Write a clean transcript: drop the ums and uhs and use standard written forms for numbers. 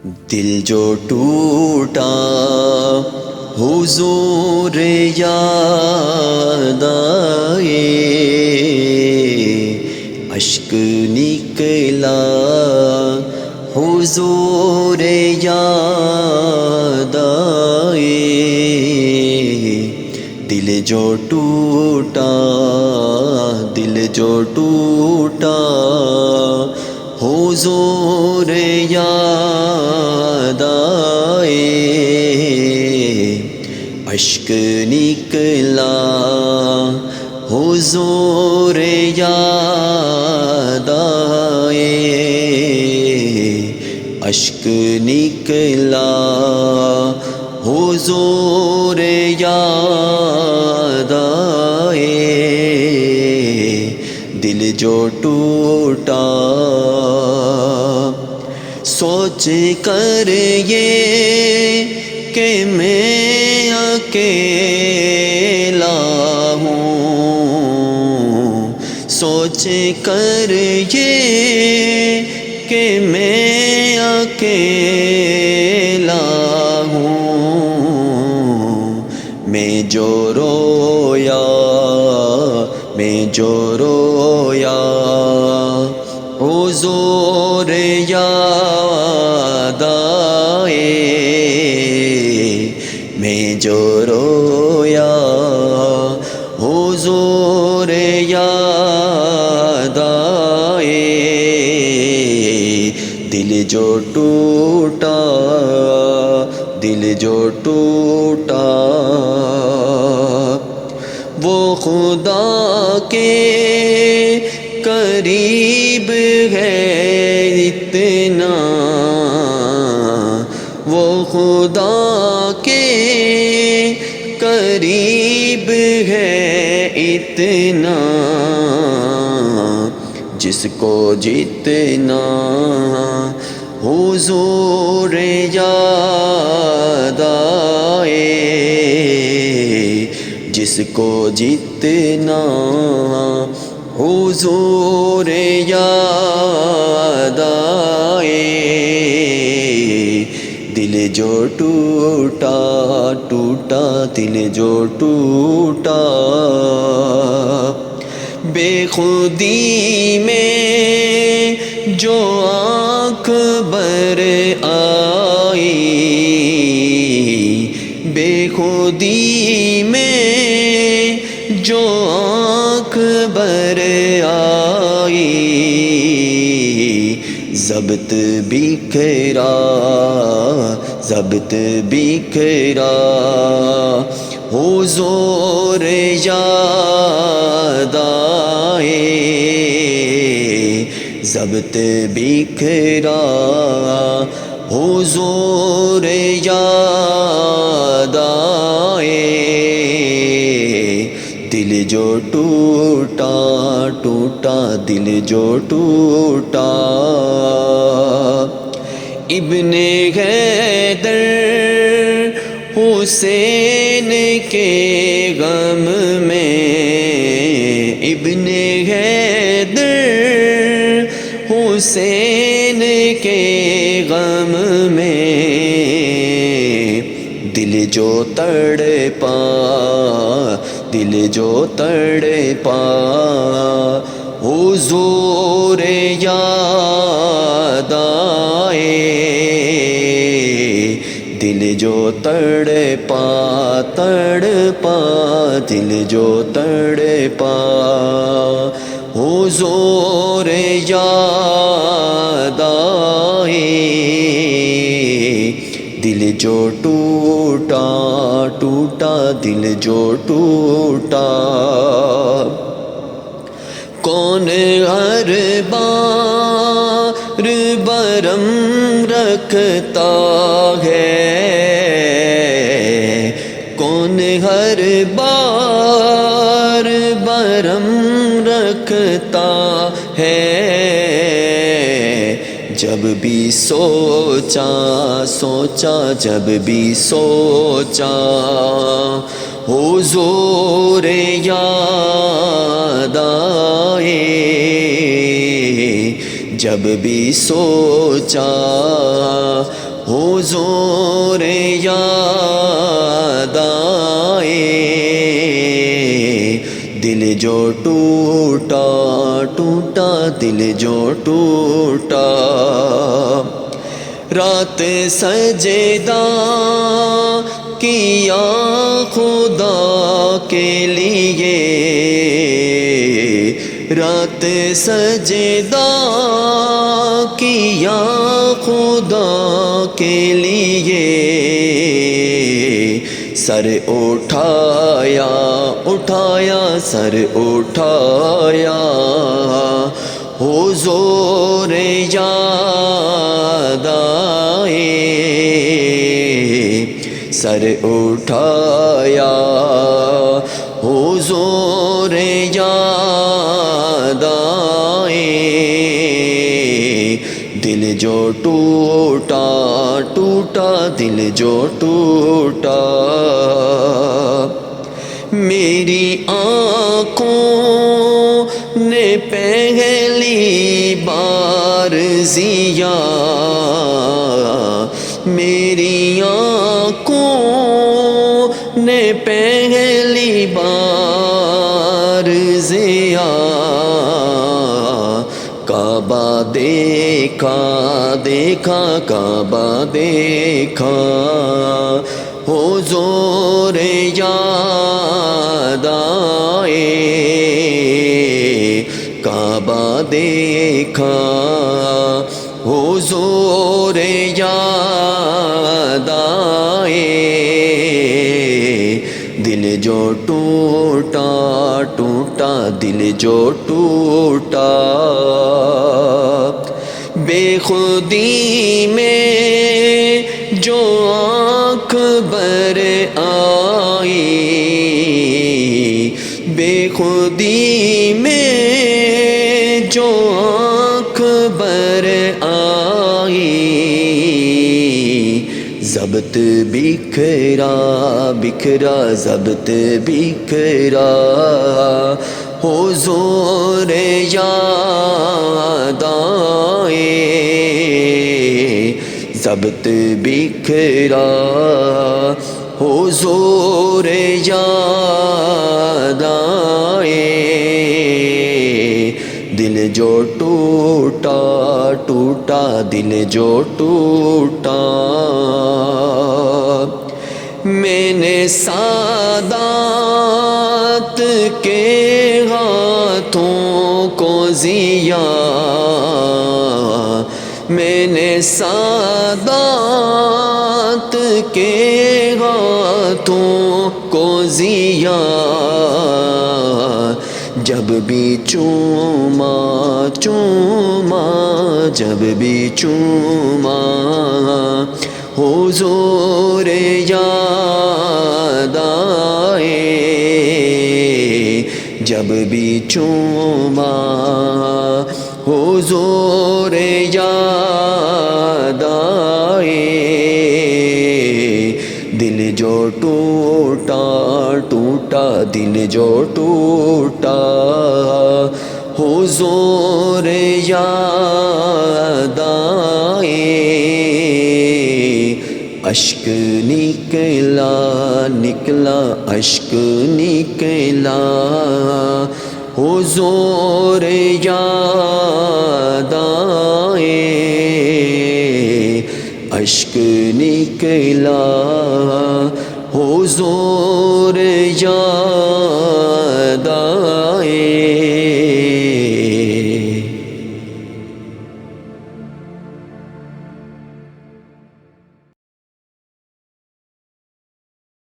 دل جو ٹوٹا حضور یاد آئے، اشک نکلا حضور یاد آئے، دل جو ٹوٹا، دل جو ٹوٹا حضور یاد آئے، اشک نکلا حضور یاد آئے، اشک نکلا حضور یاد آئے، دل جو ٹوٹا سوچ کر یہ کہ میں اکیلا ہوں، سوچ کر یہ کہ میں اکیلا ہوں، میں جو رویا، میں جو رویا حضور یاد آئے، میں جو رویا حضور یاد آئے، دل جو ٹوٹا، دل جو ٹوٹا وہ خدا کے قریب ہے اتنا، وہ خدا کے قریب ہے اتنا، جس کو جتنا حضور یاد آئے، جس کو جتنا حضور یاد آئے، دل جو ٹوٹا، ٹوٹا دل جو ٹوٹا، بے خودی میں جو آنکھ بر آئی، بے خودی میں جو آنکھ بر آئی، ضبط بکھرا، ضبط بکھرا حضور یاد آئے، ضبط بکھرا حضور یاد آئے، دل جو ٹوٹا، ٹوٹا دل جو ٹوٹا، ابن حیدر حسین کے غم میں، ابن حیدر حسین کے غم میں، دل جو تڑپا، دل جو تڑپا حضور یاد آئے، دل جو تڑپا، تڑپا دل جو تڑپا حضور یاد آئے، دل جو ٹوٹا، ٹوٹا دل جو ٹوٹا، کون ہر بار برم رکھتا ہے، کون ہر بار برم رکھتا ہے، جب بھی سوچا، سوچا جب بھی سوچا حضور یاد آئے، جب بھی سوچا حضور یاد آئے، دل جو ٹوٹا ٹوٹا دل جو ٹوٹا، رات سجدہ کیا خدا کے لیے، رات سجدہ کیا خدا کے لیے، سر اٹھایا اٹھایا سر اٹھایا، حضور یاد آئے، سر اٹھایا حضور یاد آئے، دل جو ٹوٹا ٹوٹا دل جو ٹوٹا، میری آنکھوں نے پہلی بار زیا، میری آنکھوں نے پہلی بار زیا، کعبہ دیکھا دیکھا کعبہ دیکھا، حضور یاد آئے، کعبہ دیکھا حضور یاد آئے، دل جو ٹوٹا ٹوٹا دل جو ٹوٹا، بے خودی میں جو آنکھ بر آئی، بے خودی میں جو آنکھ بر آئی، ضبط بکھرا بکھرا ضبط بکھرا، حضور یاد آئے، ضبط بکھرا حضور یاد آئے، دل جو ٹوٹا ٹوٹا دل جو ٹوٹا، میں نے سادات کے ہاتھوں کو زیا، میں نے سادات کے ہاتھوں کو زیا، جب بھی چوما چوما جب بھی چوما، حضور یاد آئے، جب بھی چوما حضور یاد آئے، دل جو ٹوٹا ٹوٹا دل جو ٹوٹا، حضور یاد آئے، اشک نکلا نکلا اشک نکلا، حضور یاد آئے، اشک نکلا حضور یاد آئے،